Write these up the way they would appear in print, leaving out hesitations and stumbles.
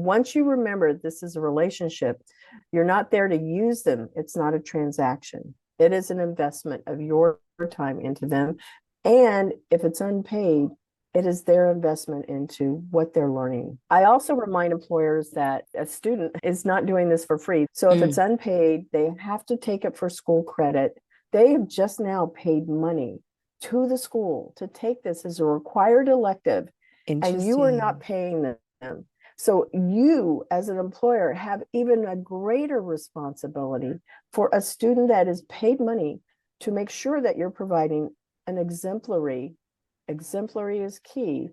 once you remember this is a relationship, you're not there to use them. It's not a transaction. It is an investment of your time into them. And if it's unpaid, it is their investment into what they're learning. I also remind employers that a student is not doing this for free. So if it's unpaid, they have to take it for school credit. They have just now paid money to the school to take this as a required elective, and you are not paying them. So you, as an employer, have even a greater responsibility for a student that is paid money to make sure that you're providing an exemplary is key,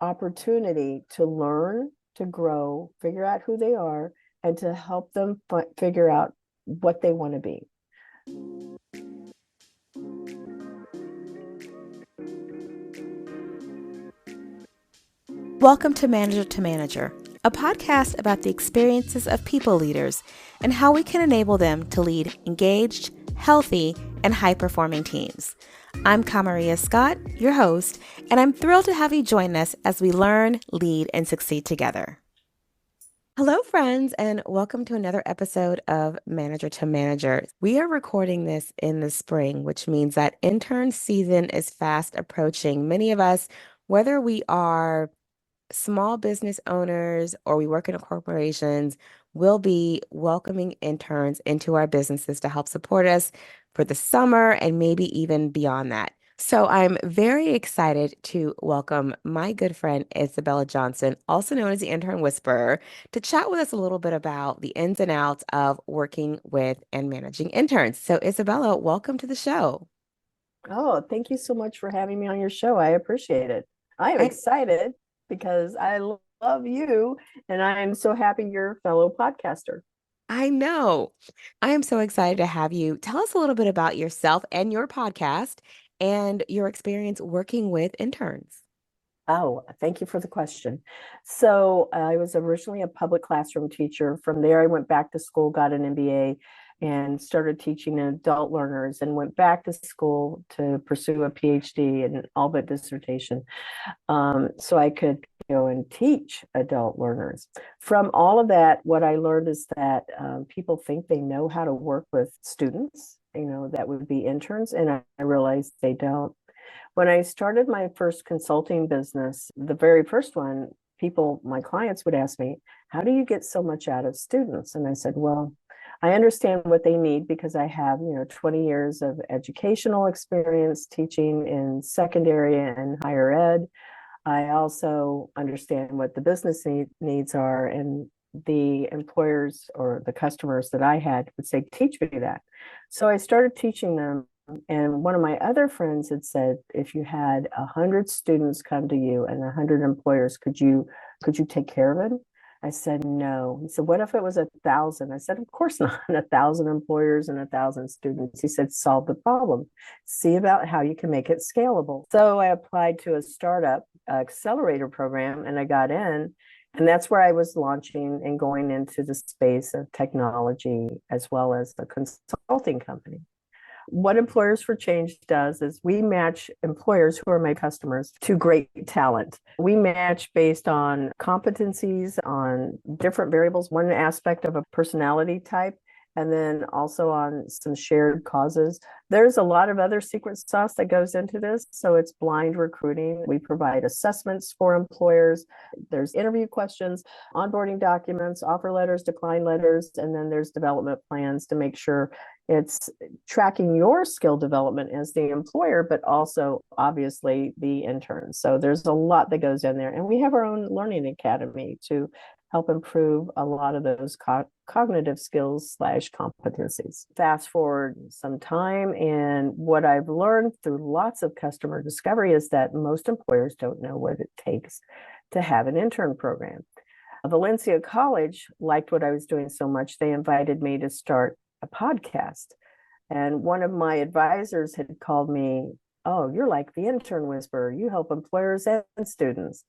opportunity to learn, to grow, figure out who they are, and to help them figure out what they want to be. Welcome to Manager, a podcast about the experiences of people leaders and how we can enable them to lead engaged, healthy, and high-performing teams. I'm Kamaria Scott, your host, and I'm thrilled to have you join us as we learn, lead, and succeed together. Hello, friends, and welcome to another episode of Manager. We are recording this in the spring, which means that intern season is fast approaching. Many of us, whether we are small business owners or we work in corporations, will be welcoming interns into our businesses to help support us for the summer and maybe even beyond that. So I'm very excited to welcome my good friend, Isabella Johnston, also known as the Intern Whisperer, to chat with us a little bit about the ins and outs of working with and managing interns. So Isabella, welcome to the show. Oh, thank you so much for having me on your show. I appreciate it. I am excited because I love you and I am so happy you're a fellow podcaster. I know. I am so excited to have you. Tell us a little bit about yourself and your podcast and your experience working with interns. Oh, thank you for the question. So I was originally a public classroom teacher. From there, I went back to school, got an MBA, and started teaching adult learners, and went back to school to pursue a PhD and all but dissertation, so I could go and teach adult learners. From all of that, what I learned is that people think they know how to work with students, that would be interns, and I realized they don't. When I started my first consulting business, the very first one, my clients would ask me, how do you get so much out of students? And I said, well, I understand what they need because I have, 20 years of educational experience teaching in secondary and higher ed. I also understand what the business needs are, and the employers or the customers that I had would say, teach me that. So I started teaching them. And one of my other friends had said, if you had 100 students come to you and 100 employers, could you take care of it? I said, no. He said, what if it was 1,000? I said, of course not. 1,000 employers and 1,000 students. He said, solve the problem. See about how you can make it scalable. So I applied to a startup accelerator program and I got in. And that's where I was launching and going into the space of technology as well as the consulting company. What Employers for Change does is we match employers who are my customers to great talent. We match based on competencies, on different variables, one aspect of a personality type, and then also on some shared causes. There's a lot of other secret sauce that goes into this. So it's blind recruiting. We provide assessments for employers. There's interview questions, onboarding documents, offer letters, decline letters, and then there's development plans to make sure it's tracking your skill development as the employer, but also obviously the interns. So there's a lot that goes in there. And we have our own learning academy to help improve a lot of those cognitive skills / competencies. Fast forward some time, and what I've learned through lots of customer discovery is that most employers don't know what it takes to have an intern program. Valencia College liked what I was doing so much, they invited me to start a podcast. And one of my advisors had called me, oh, you're like the Intern Whisperer. You help employers and students.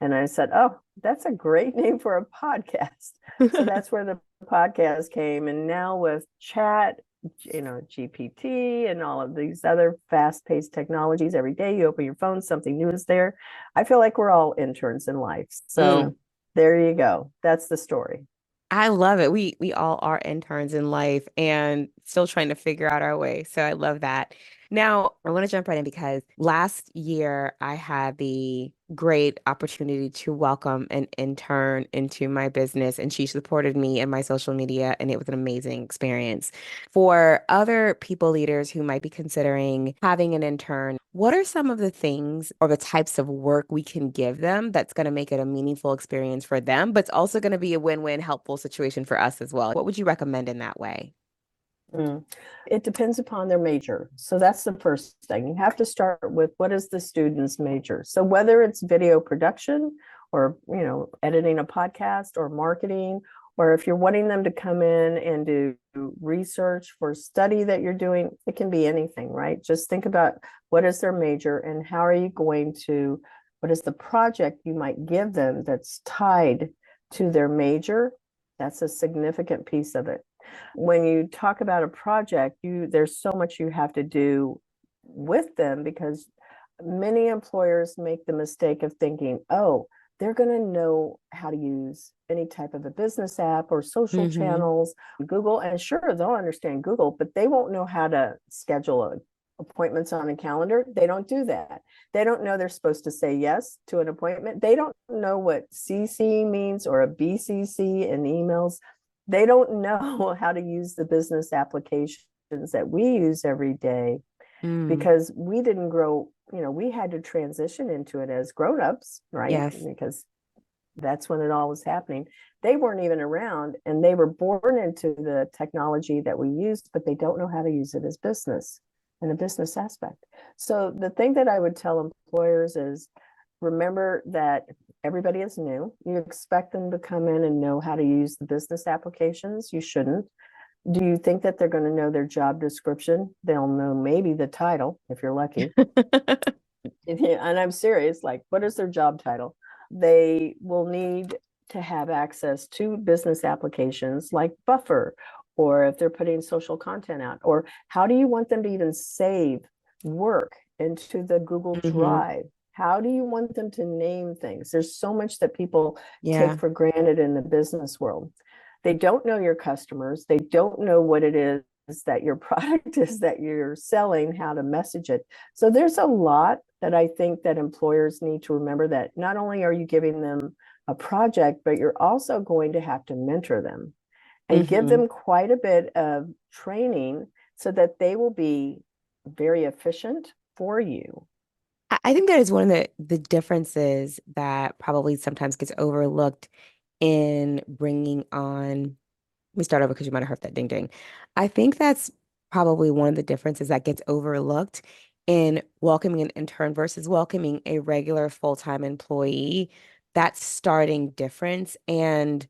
And I said, oh, that's a great name for a podcast. So that's where the podcast came. And now with chat, GPT and all of these other fast-paced technologies, every day you open your phone, something new is there. I feel like we're all interns in life. So There you go. That's the story. I love it. We all are interns in life and still trying to figure out our way. So I love that. Now, I want to jump right in because last year I had the great opportunity to welcome an intern into my business, and she supported me in my social media, and it was an amazing experience. For other people leaders who might be considering having an intern, what are some of the things or the types of work we can give them that's going to make it a meaningful experience for them, but it's also going to be a win-win, helpful situation for us as well? What would you recommend in that way? Mm. It depends upon their major. So that's the first thing. You have to start with what is the student's major. So whether it's video production or, editing a podcast or marketing, or if you're wanting them to come in and do research for study that you're doing, it can be anything, right? Just think about what is their major and how are you going to, what is the project you might give them that's tied to their major? That's a significant piece of it. When you talk about a project, there's so much you have to do with them because many employers make the mistake of thinking, oh, they're going to know how to use any type of a business app or social channels, Google, and sure, they'll understand Google, but they won't know how to schedule appointments on a calendar. They don't do that. They don't know they're supposed to say yes to an appointment. They don't know what CC means or a BCC in emails. They don't know how to use the business applications that we use every day because we didn't grow, we had to transition into it as grownups, right? Yes. Because that's when it all was happening. They weren't even around and they were born into the technology that we used, but they don't know how to use it as business and a business aspect. So the thing that I would tell employers is remember that everybody is new. You expect them to come in and know how to use the business applications. You shouldn't. Do you think that they're going to know their job description? They'll know maybe the title if you're lucky. And I'm serious, like, what is their job title? They will need to have access to business applications like Buffer, or if they're putting social content out, or how do you want them to even save work into the Google Drive? How do you want them to name things? There's so much that people take for granted in the business world. They don't know your customers. They don't know what it is that your product is that you're selling, how to message it. So there's a lot that I think that employers need to remember, that not only are you giving them a project, but you're also going to have to mentor them and give them quite a bit of training so that they will be very efficient for you. I think that is one of the differences that probably sometimes gets overlooked in bringing on, let me start over because you might have heard that ding ding. I think that's probably one of the differences that gets overlooked in welcoming an intern versus welcoming a regular full-time employee. That starting difference and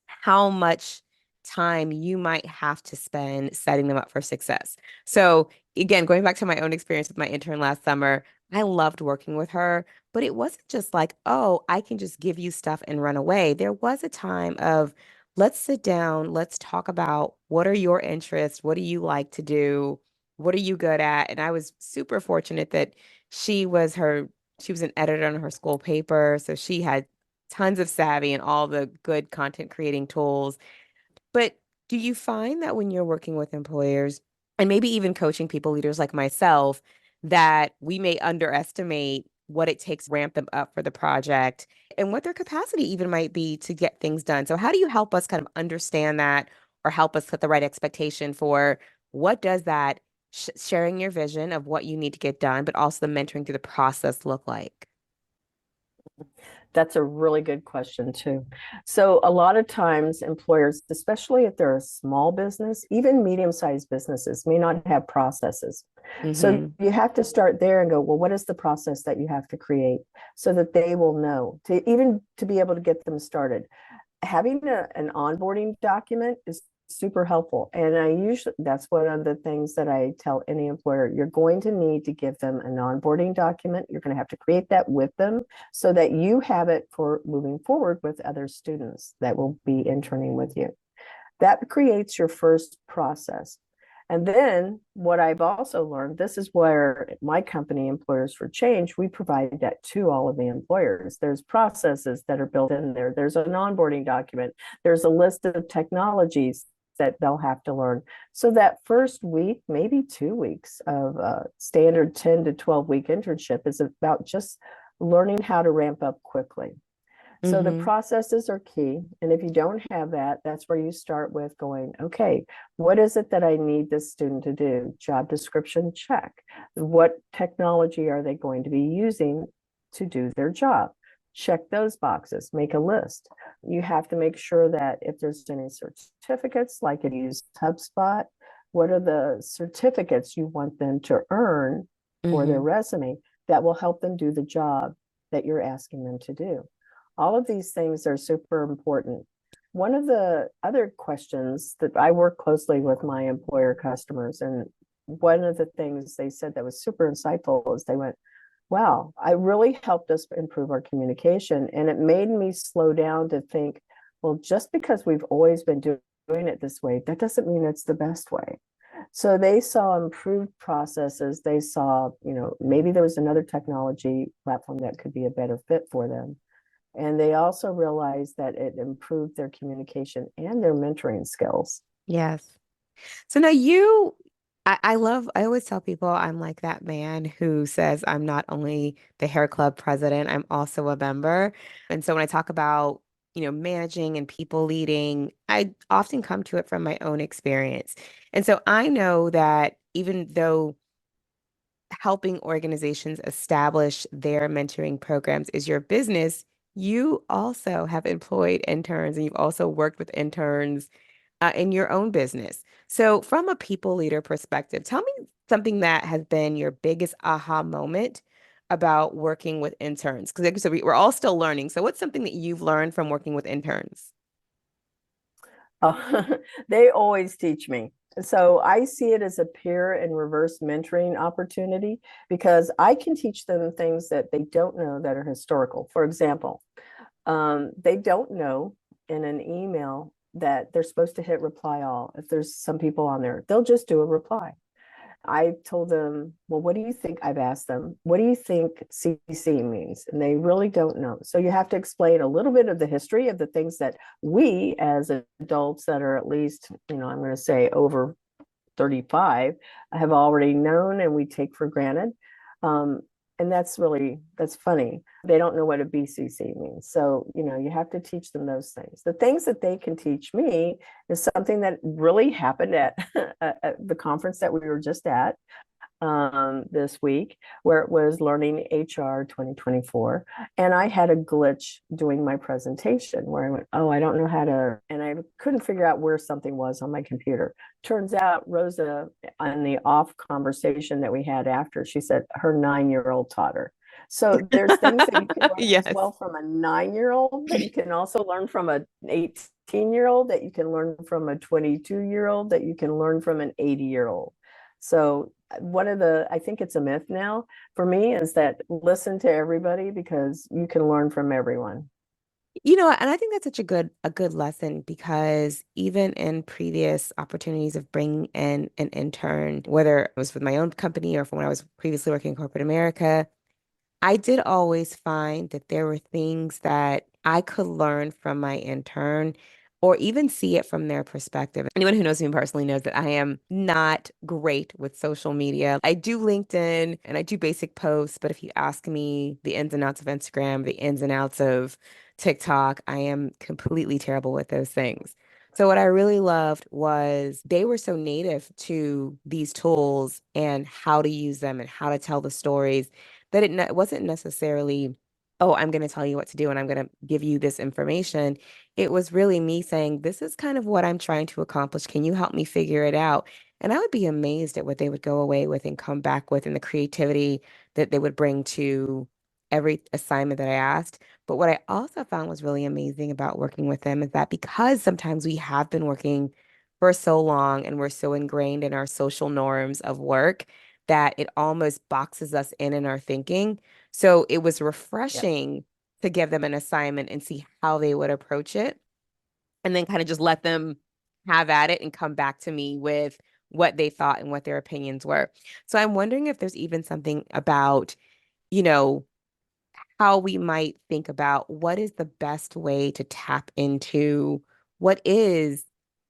how much time you might have to spend setting them up for success. So again, going back to my own experience with my intern last summer, I loved working with her, but it wasn't just like, oh, I can just give you stuff and run away. There was a time of, let's sit down, let's talk about what are your interests? What do you like to do? What are you good at? And I was super fortunate that she was an editor on her school paper. So she had tons of savvy and all the good content creating tools. But do you find that when you're working with employers and maybe even coaching people leaders like myself, that we may underestimate what it takes to ramp them up for the project and what their capacity even might be to get things done? So how do you help us kind of understand that or help us set the right expectation for what does that sharing your vision of what you need to get done, but also the mentoring through the process look like? That's a really good question too. So a lot of times employers, especially if they're a small business, even medium-sized businesses may not have processes. So you have to start there and go, well, what is the process that you have to create so that they will know to be able to get them started? Having an onboarding document is super helpful. And that's one of the things that I tell any employer, you're going to need to give them an onboarding document. You're going to have to create that with them so that you have it for moving forward with other students that will be interning with you. That creates your first process. And then what I've also learned, this is where my company, Employers for Change, we provide that to all of the employers. There's processes that are built in there. There's an onboarding document. There's a list of technologies that they'll have to learn. So that first week, maybe 2 weeks of standard 10 to 12 week internship is about just learning how to ramp up quickly. So the processes are key. And if you don't have that, that's where you start with going, okay, what is it that I need this student to do? Job description, check. What technology are they going to be using to do their job? Check those boxes, make a list. You have to make sure that if there's any certificates, like if you use HubSpot, what are the certificates you want them to earn for their resume that will help them do the job that you're asking them to do? All of these things are super important. One of the other questions that I work closely with my employer customers, and one of the things they said that was super insightful is they went, wow, I really helped us improve our communication. And it made me slow down to think, well, just because we've always been doing it this way, that doesn't mean it's the best way. So they saw improved processes. They saw, maybe there was another technology platform that could be a better fit for them. And they also realized that it improved their communication and their mentoring skills. Yes. So now I always tell people I'm like that man who says I'm not only the hair club president, I'm also a member. And so when I talk about, managing and people leading, I often come to it from my own experience. And so I know that even though helping organizations establish their mentoring programs is your business, you also have employed interns and you've also worked with interns in your own business. So, from a people leader perspective, tell me something that has been your biggest aha moment about working with interns. Because, like you said, we're all still learning. So, what's something that you've learned from working with interns? They always teach me. So I see it as a peer and reverse mentoring opportunity because I can teach them things that they don't know that are historical. For example, they don't know in an email that they're supposed to hit reply all. If there's some people on there, they'll just do a reply. I told them, well, what do you think? I've asked them, what do you think CC means? And they really don't know. So you have to explain a little bit of the history of the things that we as adults that are at least, I'm going to say over 35 have already known and we take for granted. And that's funny. They don't know what a BCC means. So, you have to teach them those things. The things that they can teach me is something that really happened at, at the conference that we were just at this week, where it was Learning HR 2024. And I had a glitch doing my presentation where I went, oh, I don't know how to, and I couldn't figure out where something was on my computer. Turns out Rosa, on the off conversation that we had after, she said her 9-year-old taught her. So there's things that you can learn Yes. as well from a 9-year-old, that you can also learn from an 18-year-old, that you can learn from a 22-year-old, that you can learn from an 80-year-old. So I think it's a myth now for me, is that listen to everybody because you can learn from everyone. And I think that's such a good lesson because even in previous opportunities of bringing in an intern, whether it was with my own company or from when I was previously working in corporate America, I did always find that there were things that I could learn from my intern or even see it from their perspective. Anyone who knows me personally knows that I am not great with social media. I do LinkedIn and I do basic posts, but if you ask me the ins and outs of Instagram, the ins and outs of TikTok, I am completely terrible with those things. So what I really loved was they were so native to these tools and how to use them and how to tell the stories that it wasn't necessarily, oh, I'm going to tell you what to do and I'm going to give you this information. It was really me saying, this is kind of what I'm trying to accomplish. Can you help me figure it out? And I would be amazed at what they would go away with and come back with and the creativity that they would bring to every assignment that I asked. But what I also found was really amazing about working with them is that because sometimes we have been working for so long and we're so ingrained in our social norms of work that it almost boxes us in our thinking. So it was Yes. refreshing to give them an assignment and see how they would approach it, and then kind of just let them have at it and come back to me with what they thought and what their opinions were. So I'm wondering if there's even something about, you know, how we might think about what is the best way to tap into what is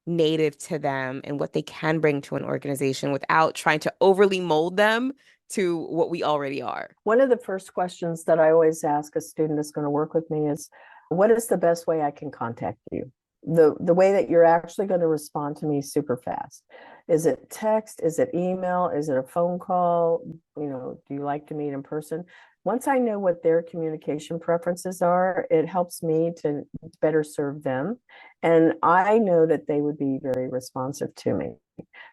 native to them and what they can bring to an organization without trying to overly mold them to what we already are. One of the first questions that I always ask a student that's going to work with me is, what is the best way I can contact you? The way that you're actually going to respond to me super fast. Is it text? Is it email? Is it a phone call? Do you like to meet in person? Once I know what their communication preferences are, it helps me to better serve them. And I know that they would be very responsive to me.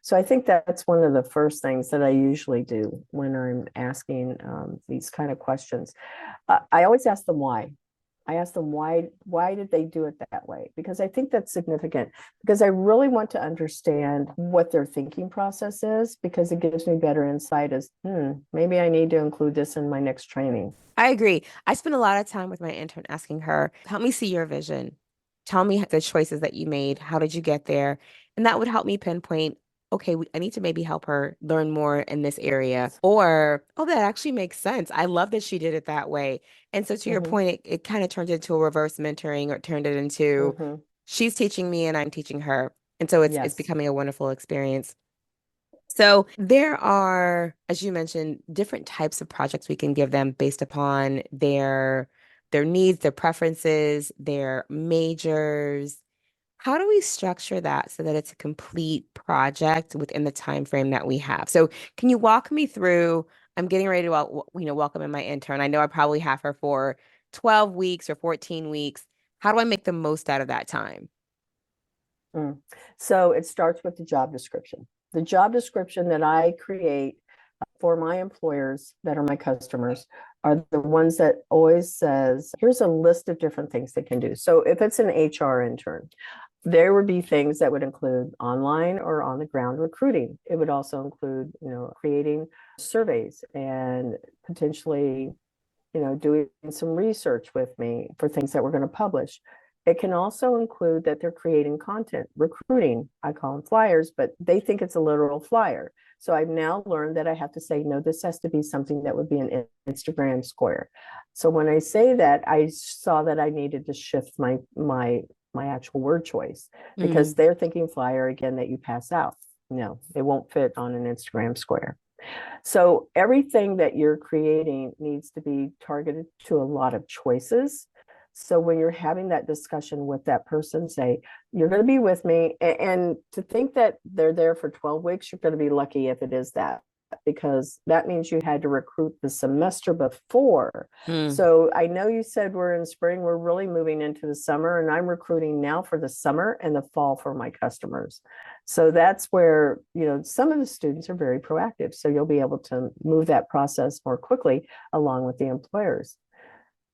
So I think that's one of the first things that I usually do when I'm asking these kind of questions. I always ask them why. I ask them why did they do it that way? Because I think that's significant, because I really want to understand what their thinking process is, because it gives me better insight as, maybe I need to include this in my next training. I agree. I spend a lot of time with my intern asking her, help me see your vision. Tell me the choices that you made. How did you get there? And that would help me pinpoint, okay, I need to maybe help her learn more in this area. Or, oh, that actually makes sense. I love that she did it that way. And so to your point, it kind of turned into a reverse mentoring, or turned it into she's teaching me and I'm teaching her. And so it's becoming a wonderful experience. So there are, as you mentioned, different types of projects we can give them based upon their needs, their preferences, their majors. How do we structure that so that it's a complete project within the time frame that we have? So can you walk me through? I'm getting ready to welcome in my intern. I know I probably have her for 12 weeks or 14 weeks. How do I make the most out of that time? So it starts with the job description. The job description that I create for my employers that are my customers are the ones that always says, here's a list of different things they can do. So if it's an HR intern, there would be things that would include online or on the ground recruiting. It would also include, creating surveys and potentially, doing some research with me for things that we're going to publish. It can also include that they're creating content, recruiting. I call them flyers, but they think it's a literal flyer. So I've now learned that I have to say, no, this has to be something that would be an Instagram square. So when I say that, I saw that I needed to shift my actual word choice, because they're thinking flyer again that you pass out. No, it won't fit on an Instagram square. So everything that you're creating needs to be targeted to a lot of choices. So when you're having that discussion with that person, say, you're going to be with me. And to think that they're there for 12 weeks, you're going to be lucky if it is that, because that means you had to recruit the semester before. So I know you said we're in spring, we're really moving into the summer, and I'm recruiting now for the summer and the fall for my customers. So that's where, some of the students are very proactive. So you'll be able to move that process more quickly along with the employers.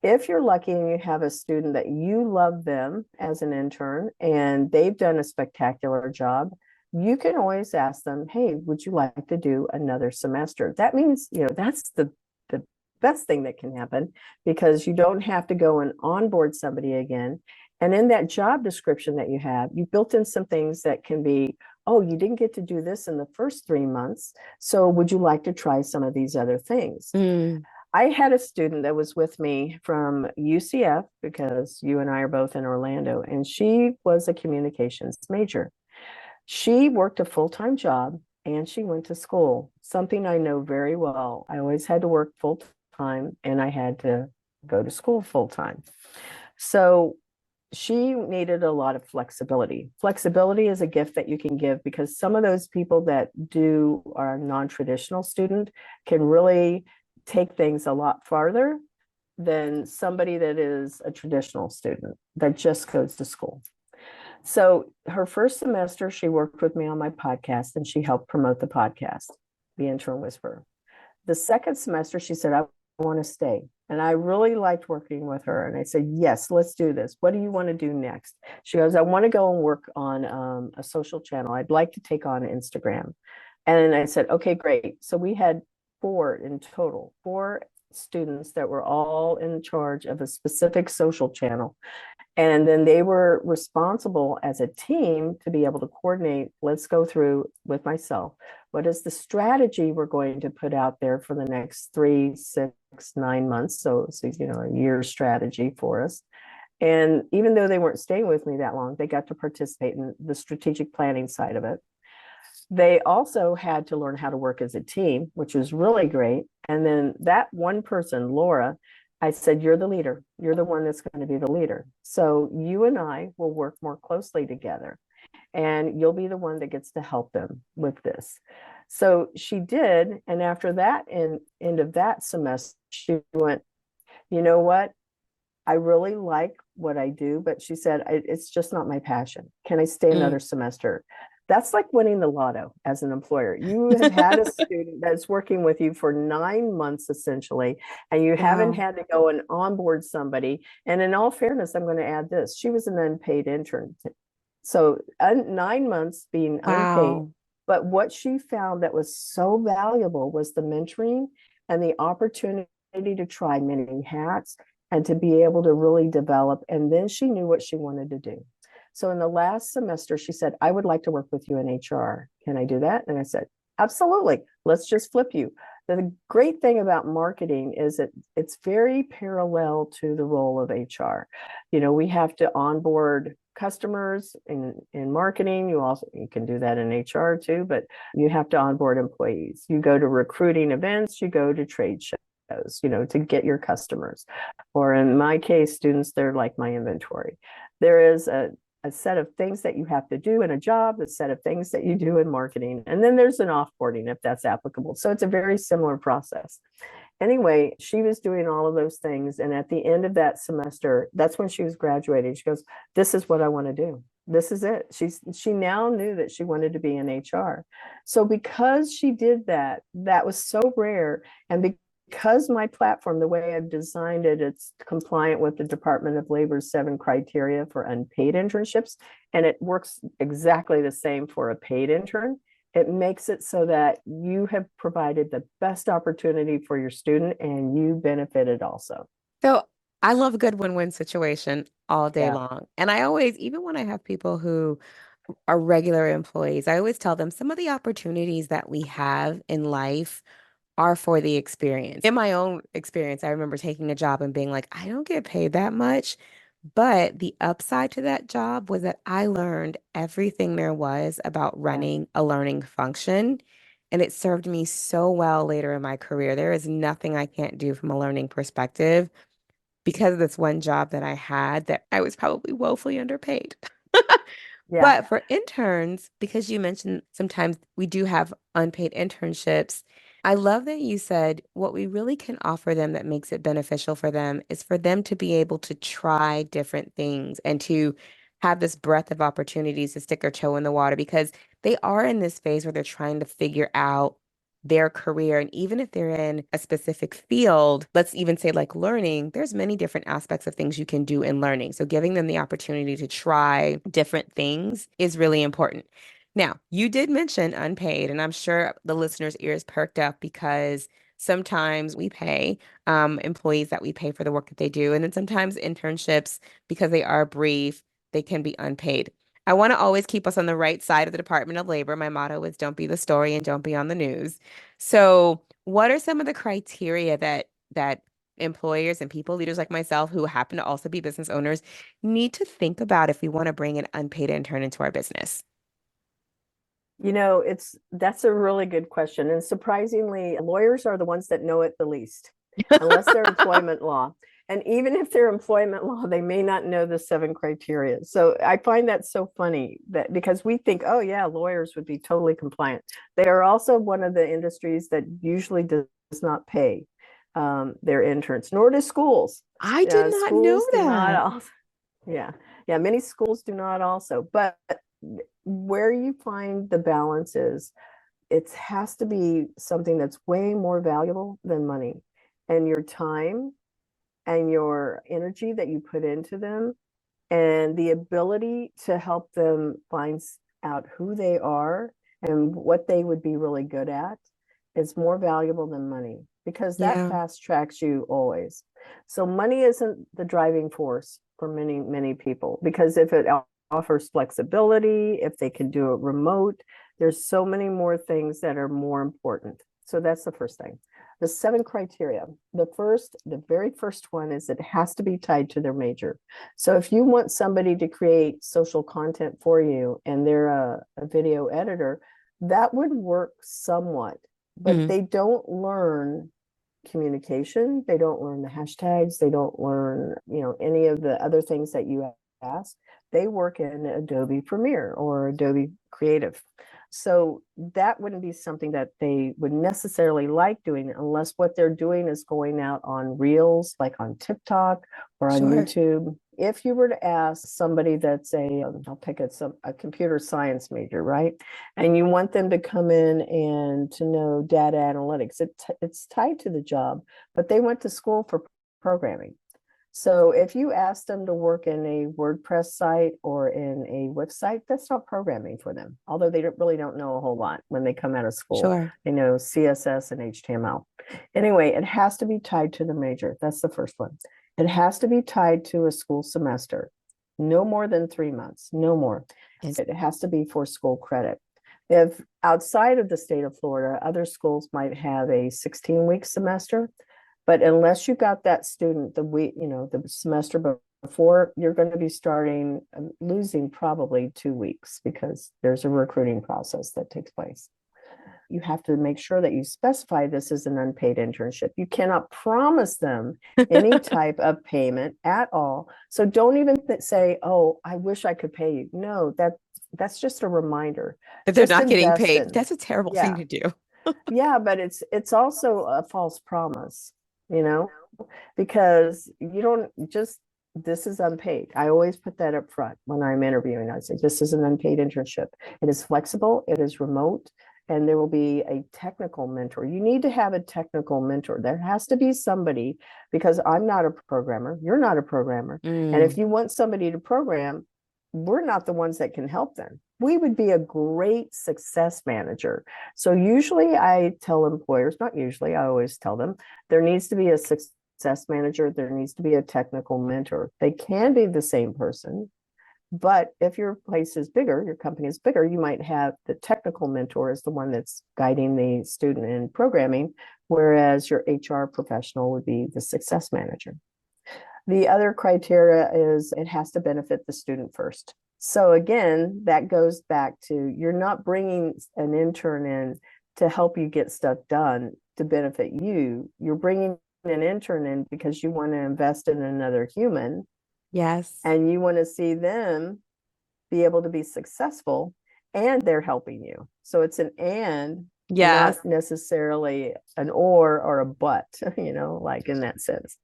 If you're lucky and you have a student that you love them as an intern and they've done a spectacular job, you can always ask them, hey, would you like to do another semester? That means, that's the best thing that can happen, because you don't have to go and onboard somebody again. And in that job description that you have, you built in some things that can be, oh, you didn't get to do this in the first 3 months. So would you like to try some of these other things? I had a student that was with me from UCF, because you and I are both in Orlando, and she was a communications major. She worked a full-time job and she went to school, something I know very well. I always had to work full-time and I had to go to school full-time. So she needed a lot of flexibility. Flexibility is a gift that you can give, because some of those people that are non-traditional student can really take things a lot farther than somebody that is a traditional student that just goes to school. So her first semester, she worked with me on my podcast and she helped promote the podcast, the Intern Whisperer. The second semester, she said, I want to stay. And I really liked working with her. And I said, yes, let's do this. What do you want to do next? She goes, I want to go and work on a social channel. I'd like to take on Instagram. And I said, okay, great. So we had 4 in total, 4 students that were all in charge of a specific social channel. And then they were responsible as a team to be able to coordinate. Let's go through with myself. What is the strategy we're going to put out there for the next 3, 6, 9 months? So a year strategy for us. And even though they weren't staying with me that long, they got to participate in the strategic planning side of it. They also had to learn how to work as a team, which was really great. And then that one person, Laura, I said, you're the leader. You're the one that's going to be the leader. So you and I will work more closely together, and you'll be the one that gets to help them with this. So she did. And after that, end of that semester, she went, you know what? I really like what I do, but she said, it's just not my passion. Can I stay another semester? That's like winning the lotto as an employer. You have had a student that's working with you for 9 months, essentially, and you haven't had to go and onboard somebody. And in all fairness, I'm going to add this. She was an unpaid intern. So 9 months being unpaid. But what she found that was so valuable was the mentoring and the opportunity to try many hats and to be able to really develop. And then she knew what she wanted to do. So in the last semester, she said, I would like to work with you in HR. Can I do that? And I said, absolutely. Let's just flip you. The great thing about marketing is that it's very parallel to the role of HR. We have to onboard customers in marketing. You can do that in HR too, but you have to onboard employees. You go to recruiting events, you go to trade shows, to get your customers. Or in my case, students, they're like my inventory. There is a set of things that you have to do in a job, a set of things that you do in marketing, and then there's an offboarding if that's applicable. So it's a very similar process. Anyway, she was doing all of those things. And at the end of that semester, that's when she was graduating. She goes, this is what I want to do. This is it. She now knew that she wanted to be in HR. So because she did that, that was so rare. And because my platform, the way I've designed it, it's compliant with the Department of Labor's 7 criteria for unpaid internships, and it works exactly the same for a paid intern. It makes it so that you have provided the best opportunity for your student and you benefited also. So I love a good win-win situation all day long. And I always, even when I have people who are regular employees, I always tell them some of the opportunities that we have in life are for the experience. In my own experience, I remember taking a job and being like, I don't get paid that much. But the upside to that job was that I learned everything there was about running a learning function. And it served me so well later in my career. There is nothing I can't do from a learning perspective because of this one job that I had that I was probably woefully underpaid. But for interns, because you mentioned sometimes we do have unpaid internships, I love that you said what we really can offer them that makes it beneficial for them is for them to be able to try different things and to have this breadth of opportunities to stick their toe in the water because they are in this phase where they're trying to figure out their career. And even if they're in a specific field, let's even say like learning, there's many different aspects of things you can do in learning. So giving them the opportunity to try different things is really important. Now, you did mention unpaid, and I'm sure the listeners' ears perked up because sometimes we pay employees that we pay for the work that they do. And then sometimes internships, because they are brief, they can be unpaid. I want to always keep us on the right side of the Department of Labor. My motto is don't be the story and don't be on the news. So, what are some of the criteria that employers and people, leaders like myself, who happen to also be business owners, need to think about if we want to bring an unpaid intern into our business? That's a really good question. And surprisingly, lawyers are the ones that know it the least, unless they're employment law. And even if they're employment law, they may not know the 7 criteria. So I find that so funny that because we think, oh yeah, lawyers would be totally compliant. They are also one of the industries that usually does not pay their interns, nor do schools. I did not know that. Yeah, many schools do not also. But where you find the balance is it has to be something that's way more valuable than money, and your time and your energy that you put into them and the ability to help them find out who they are and what they would be really good at is more valuable than money because that fast tracks you always. So money isn't the driving force. for many, many people, because if it offers flexibility, if they can do it remote, there's so many more things that are more important. So that's the first thing. The 7 criteria. The very first one is it has to be tied to their major. So if you want somebody to create social content for you and they're a video editor, that would work somewhat, but they don't learn communication. They don't learn the hashtags. They don't learn, any of the other things that you ask. They work in Adobe Premiere or Adobe Creative. So that wouldn't be something that they would necessarily like doing unless what they're doing is going out on Reels, like on TikTok or on YouTube. If you were to ask somebody that's I'll pick a computer science major, right? And you want them to come in and to know data analytics, it's tied to the job, but they went to school for programming. So if you ask them to work in a WordPress site or in a website, that's not programming for them. Although they really don't know a whole lot when they come out of school. Sure. They know CSS and HTML. Anyway, it has to be tied to the major. That's the first one. It has to be tied to a school semester. No more than 3 months, no more. Yes. It has to be for school credit. If outside of the state of Florida, other schools might have a 16-week semester. But unless you got that student the semester before, you're going to be losing probably 2 weeks because there's a recruiting process that takes place. You have to make sure that you specify this as an unpaid internship. You cannot promise them any type of payment at all. So don't even say, "Oh, I wish I could pay you." No, that's just a reminder. If they're not getting paid, that's a terrible thing to do. Yeah, but it's also a false promise. Because you don't this is unpaid. I always put that up front when I'm interviewing. I say, this is an unpaid internship. It is flexible, it is remote, and there will be a technical mentor. You need to have a technical mentor. There has to be somebody, because I'm not a programmer, you're not a programmer. And if you want somebody to program, we're not the ones that can help them. We would be a great success manager. So usually I tell employers, not usually, I always tell them, there needs to be a success manager, there needs to be a technical mentor. They can be the same person, but if your place is bigger, your company is bigger, you might have the technical mentor as the one that's guiding the student in programming, whereas your HR professional would be the success manager. The other criteria is it has to benefit the student first. So again, that goes back to, you're not bringing an intern in to help you get stuff done to benefit you. You're bringing an intern in because you want to invest in another human. Yes. And you want to see them be able to be successful, and they're helping you. So it's an and, not necessarily an or a but, like in that sense.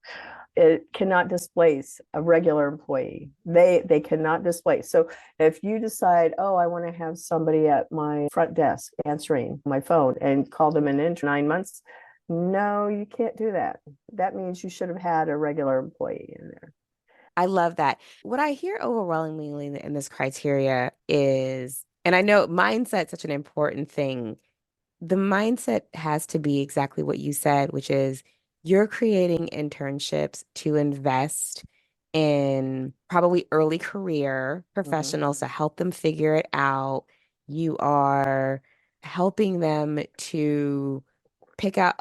It cannot displace a regular employee. They cannot displace. So if you decide, oh, I want to have somebody at my front desk answering my phone and call them an intern 9 months, no, you can't do that. That means you should have had a regular employee in there. I love that. What I hear overwhelmingly in this criteria is, and I know mindset's such an important thing. The mindset has to be exactly what you said, which is you're creating internships to invest in probably early career professionals to help them figure it out. You are helping them to pick out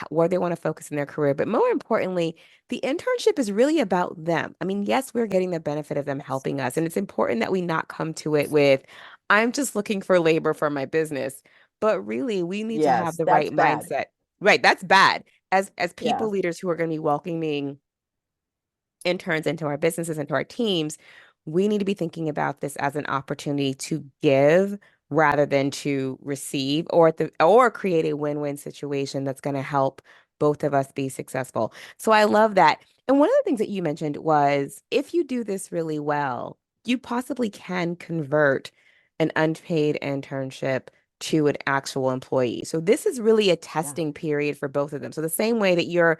where they want to focus in their career. But more importantly, the internship is really about them. I mean, yes, we're getting the benefit of them helping us. And it's important that we not come to it with, I'm just looking for labor for my business. But really, we need to have the right mindset. Right. That's bad. As people leaders who are going to be welcoming interns into our businesses, into our teams, we need to be thinking about this as an opportunity to give rather than to receive, or create a win-win situation that's going to help both of us be successful. So I love that. And one of the things that you mentioned was, if you do this really well, you possibly can convert an unpaid internship to an actual employee. So this is really a testing period for both of them. So the same way that you're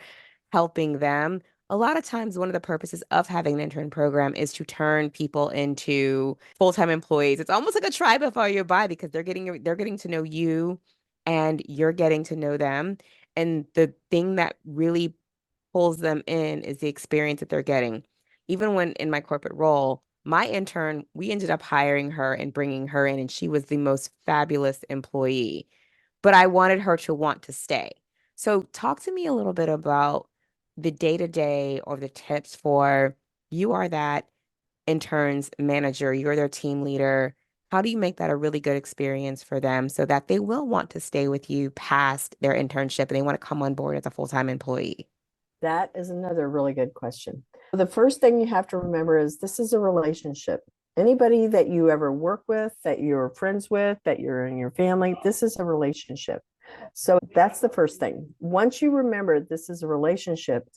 helping them, a lot of times one of the purposes of having an intern program is to turn people into full-time employees. It's almost like a try before you buy, because they're getting to know you and you're getting to know them. And the thing that really pulls them in is the experience that they're getting. even when in my corporate role, my intern, we ended up hiring her and bringing her in, and she was the most fabulous employee. But I wanted her to want to stay. So talk to me a little bit about the day-to-day or the tips for you are that interns manager, you're their team leader. How do you make that a really good experience for them so that they will want to stay with you past their internship and they want to come on board as a full-time employee? That is another really good question. The first thing you have to remember is this is a relationship. Anybody that you ever work with, that you're friends with, that you're in your family, this is a relationship. So that's the first thing. Once you remember this is a relationship,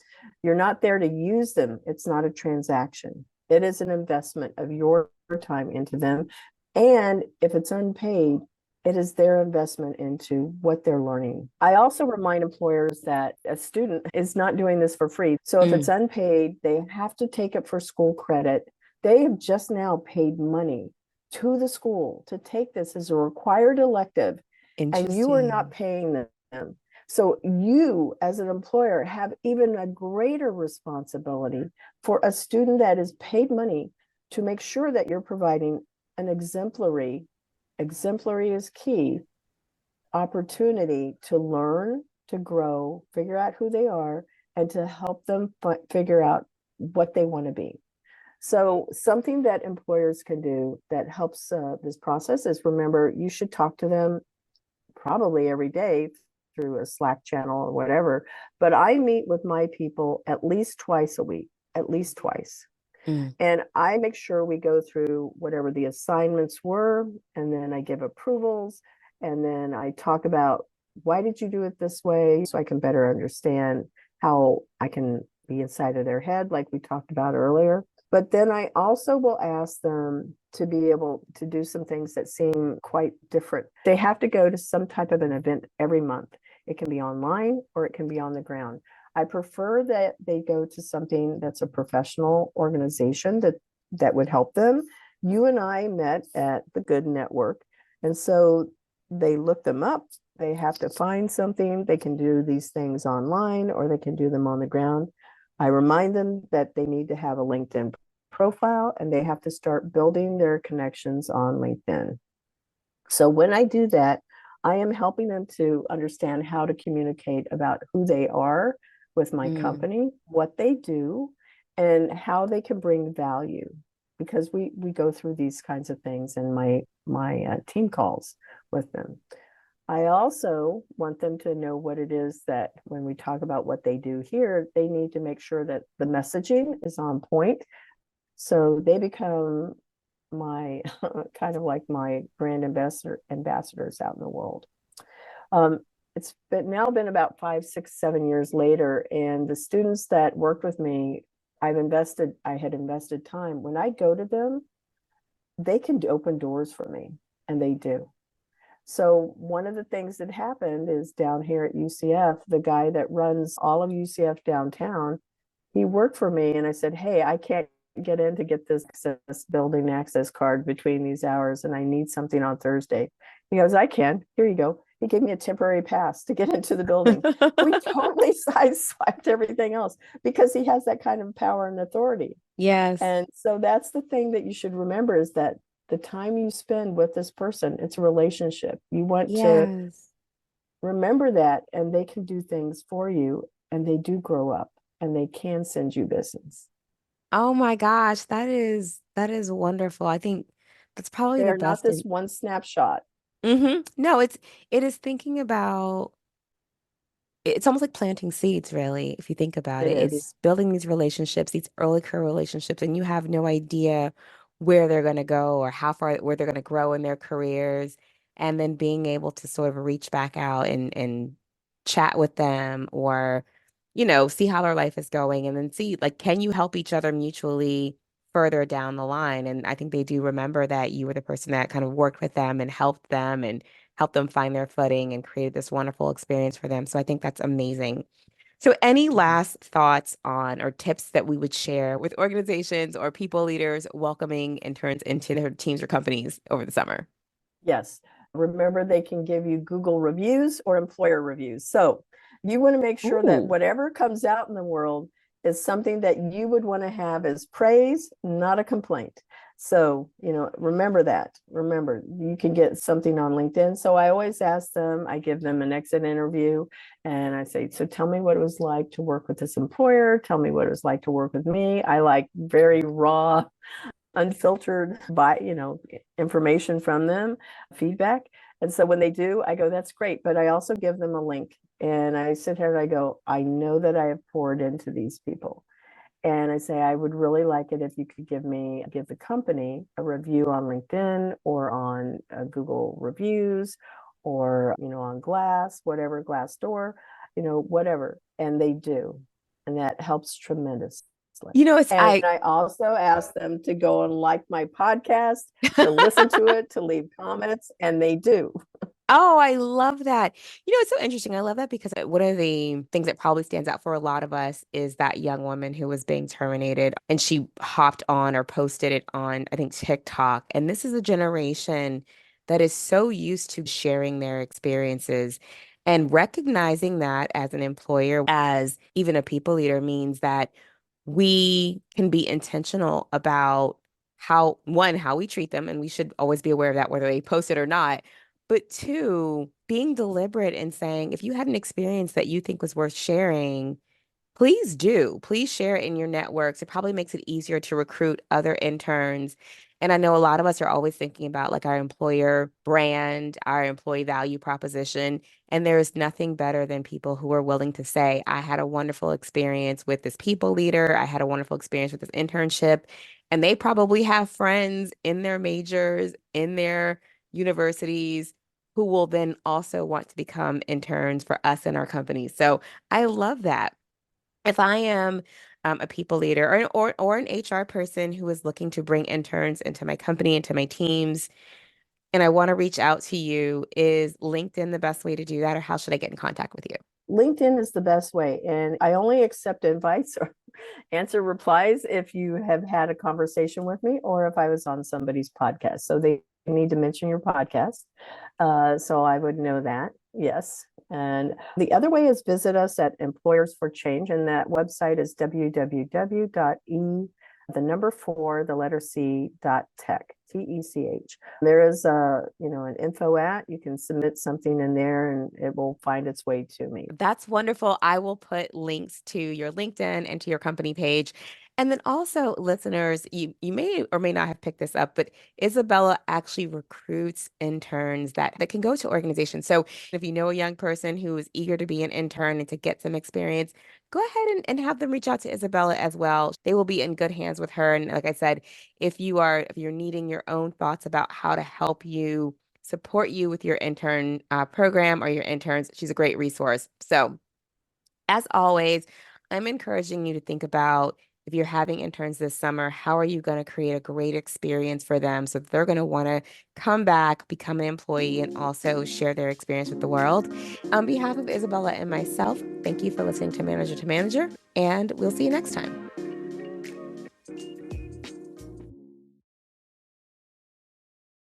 you're not there to use them. It's not a transaction. It is an investment of your time into them. And if it's unpaid, it is their investment into what they're learning. I also remind employers that a student is not doing this for free. So if it's unpaid, they have to take it for school credit. They have just now paid money to the school to take this as a required elective, and you are not paying them. So you, as an employer, have even a greater responsibility for a student that is paid money to make sure that you're providing an exemplary is key, opportunity to learn, to grow, figure out who they are, and to help them figure out what they want to be. So something that employers can do that helps this process is, remember, you should talk to them probably every day through a Slack channel or whatever. But I meet with my people at least twice a week, at least twice. And I make sure we go through whatever the assignments were, and then I give approvals, and then I talk about why did you do it this way, so I can better understand how I can be inside of their head, like we talked about earlier. But then I also will ask them to be able to do some things that seem quite different. They have to go to some type of an event every month. It can be online or it can be on the ground. I prefer that they go to something that's a professional organization that would help them. You and I met at the Good Network, and so they look them up. They have to find something. They can do these things online or they can do them on the ground. I remind them that they need to have a LinkedIn profile and they have to start building their connections on LinkedIn. So when I do that, I am helping them to understand how to communicate about who they are with my company, what they do, and how they can bring value. Because we go through these kinds of things in my team calls with them. I also want them to know what it is that when we talk about what they do here, they need to make sure that the messaging is on point. So they become my kind of like my brand ambassadors out in the world. It's now been about 5, 6, 7 years later, and the students that worked with me, I had invested time. When I go to them, they can open doors for me, and they do. So one of the things that happened is down here at UCF, the guy that runs all of UCF downtown, he worked for me, and I said, hey, I can't get in to get this building access card between these hours, and I need something on Thursday. He goes, I can. Here you go. He gave me a temporary pass to get into the building. We totally sideswiped everything else because he has that kind of power and authority. Yes. And so that's the thing that you should remember, is that the time you spend with this person, it's a relationship. You want to remember that, and they can do things for you, and they do grow up, and they can send you business. Oh my gosh, that is wonderful. I think that's probably the They're not best. this one snapshot. No, it is thinking about, it's almost like planting seeds, really, if you think about It it. is. It's building these relationships, these early career relationships, and you have no idea where they're going to go or where they're going to grow in their careers. And then being able to sort of reach back out and chat with them, or, see how their life is going, and then see, like, can you help each other mutually further down the line? And I think they do remember that you were the person that kind of worked with them and helped them find their footing and created this wonderful experience for them. So I think that's amazing. So any last thoughts on or tips that we would share with organizations or people leaders welcoming interns into their teams or companies over the summer? Yes. Remember, they can give you Google reviews or employer reviews. So you want to make sure that whatever comes out in the world, is something that you would want to have as praise, not a complaint. So, remember that. Remember, you can get something on LinkedIn. So I always ask them, I give them an exit interview and I say, so tell me what it was like to work with this employer. Tell me what it was like to work with me. I like very raw, unfiltered information from them, feedback. And so when they do, I go, that's great. But I also give them a link and I sit here and I go, I know that I have poured into these people. And I say, I would really like it if you could give the company a review on LinkedIn or on Google reviews or, on Glass, whatever, Glassdoor, whatever. And they do. And that helps tremendously. And I also ask them to go and like my podcast, to listen to it, to leave comments, and they do. Oh, I love that. It's so interesting. I love that because one of the things that probably stands out for a lot of us is that young woman who was being terminated and she hopped on or posted it on, I think, TikTok. And this is a generation that is so used to sharing their experiences and recognizing that as an employer, as even a people leader means that we can be intentional about how we treat them. And we should always be aware of that, whether they post it or not. But two, being deliberate and saying, if you had an experience that you think was worth sharing, please do. Please share it in your networks. It probably makes it easier to recruit other interns. And I know a lot of us are always thinking about like our employer brand, our employee value proposition. And there is nothing better than people who are willing to say, I had a wonderful experience with this people leader. I had a wonderful experience with this internship. And they probably have friends in their majors, in their universities who will then also want to become interns for us in our company. So I love that. If I am a people leader or an HR person who is looking to bring interns into my company, into my teams, and I want to reach out to you, is LinkedIn the best way to do that, or how should I get in contact with you? LinkedIn is the best way. And I only accept invites or answer replies if you have had a conversation with me or if I was on somebody's podcast. So they need to mention your podcast. So I would know that. Yes. And the other way is visit us at Employers for Change. And that website is www.e, the number 4, the letter C, .tech, TECH. There is an info you can submit something in there and it will find its way to me. That's wonderful. I will put links to your LinkedIn and to your company page. And then also, listeners, you may or may not have picked this up, but Isabella actually recruits interns that can go to organizations. So if you know a young person who is eager to be an intern and to get some experience, go ahead and have them reach out to Isabella as well. They will be in good hands with her. And like I said, if you're needing your own thoughts about how to help you support you with your intern program or your interns, she's a great resource. So as always, I'm encouraging you to think about, if you're having interns this summer, how are you going to create a great experience for them so that they're going to want to come back, become an employee, and also share their experience with the world. On behalf of Isabella and myself, thank you for listening to Manager, and we'll see you next time.